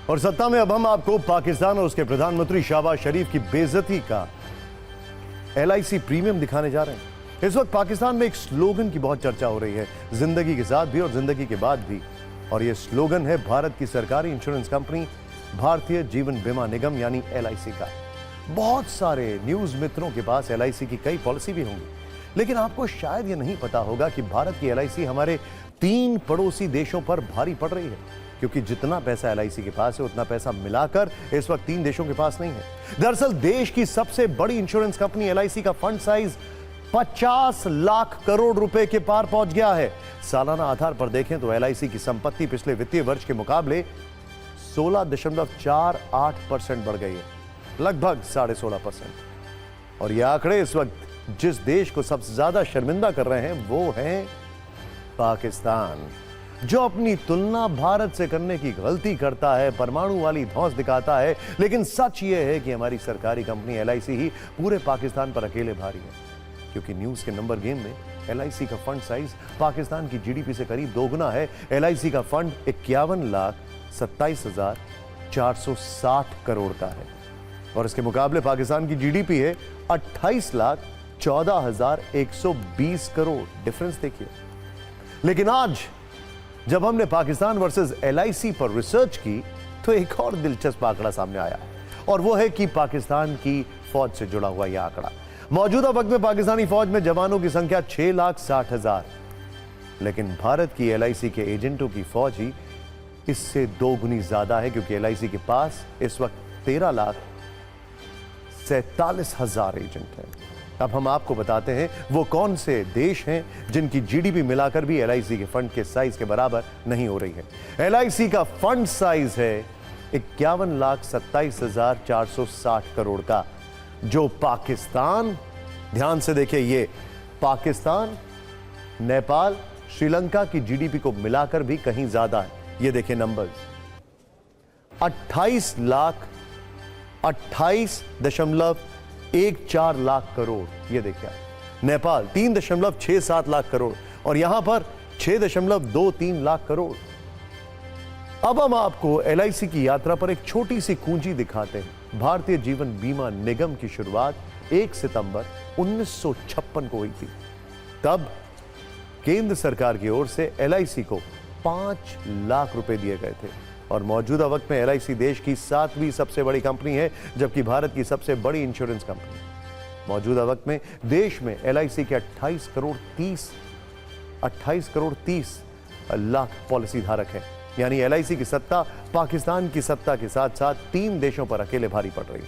और सत्ता में अब हम आपको पाकिस्तान और उसके प्रधानमंत्री शहबाज शरीफ की बेइज्जती का LIC प्रीमियम दिखाने जा रहे हैं। इस वक्त पाकिस्तान में एक स्लोगन की बहुत चर्चा हो रही है, जिंदगी के साथ भी और जिंदगी के बाद भी। और यह स्लोगन है भारत की सरकारी इंश्योरेंस कंपनी भारतीय जीवन बीमा निगम यानी LIC का। बहुत सारे न्यूज मित्रों के पास LIC की कई पॉलिसी भी होंगी, लेकिन आपको शायद यह नहीं पता होगा कि भारत की LIC हमारे 3 पड़ोसी देशों पर भारी पड़ रही है, क्योंकि जितना पैसा LIC के पास है उतना पैसा मिलाकर इस वक्त 3 देशों के पास नहीं है। दरअसल देश की सबसे बड़ी इंश्योरेंस कंपनी LIC का फंड साइज 50 लाख करोड़ रुपए के पार पहुंच गया है। सालाना आधार पर देखें तो LIC की संपत्ति पिछले वित्तीय वर्ष के मुकाबले 16.48% बढ़ गई है, लगभग 16.5%। और यह आंकड़े इस वक्त जिस देश को सबसे ज्यादा शर्मिंदा कर रहे हैं वो है पाकिस्तान, जो अपनी तुलना भारत से करने की गलती करता है, परमाणु वाली धौंस दिखाता है। लेकिन सच यह है कि हमारी सरकारी कंपनी LIC ही पूरे पाकिस्तान पर अकेले भारी है, क्योंकि न्यूज के नंबर गेम में LIC का फंड साइज पाकिस्तान की GDP से करीब दोगुना है। LIC का फंड 51,27,460 करोड़ का है और इसके मुकाबले पाकिस्तान की GDP है 28,14,120 करोड़। डिफरेंस देखिए। लेकिन आज जब हमने पाकिस्तान वर्सेस LIC पर रिसर्च की तो एक और दिलचस्प आंकड़ा सामने आया, और वो है कि पाकिस्तान की फौज से जुड़ा हुआ यह आंकड़ा। मौजूदा वक्त में पाकिस्तानी फौज में जवानों की संख्या 6,60,000, लेकिन भारत की LIC के एजेंटों की फौज ही इससे 2 गुनी ज्यादा है, क्योंकि LIC के पास इस वक्त 13,47,000 एजेंट हैं। अब हम आपको बताते हैं वो कौन से देश हैं जिनकी GDP मिलाकर भी LIC के फंड के साइज के बराबर नहीं हो रही है। LIC का फंड साइज है 51,27,460 करोड़ का, जो पाकिस्तान, ध्यान से देखिए, ये पाकिस्तान, नेपाल, श्रीलंका की GDP को मिलाकर भी कहीं ज्यादा है। ये देखिए नंबर्स, 28.14 लाख करोड़, ये देखिए। नेपाल 3.67 लाख करोड़ और यहां पर 6.23 लाख करोड़। अब हम आपको LIC की यात्रा पर एक छोटी सी कुंजी दिखाते हैं। भारतीय जीवन बीमा निगम की शुरुआत 1 सितंबर 1956 को हुई थी। तब केंद्र सरकार की ओर से LIC को 5 लाख रुपए दिए गए थे और मौजूदा वक्त में LIC देश की 7वीं सबसे बड़ी कंपनी है, जबकि भारत की सबसे बड़ी इंश्योरेंस कंपनी। मौजूदा वक्त में देश में LIC के 28 करोड़ 30 लाख पॉलिसी धारक हैं। यानी LIC की सत्ता पाकिस्तान की सत्ता के साथ साथ 3 देशों पर अकेले भारी पड़ रही है।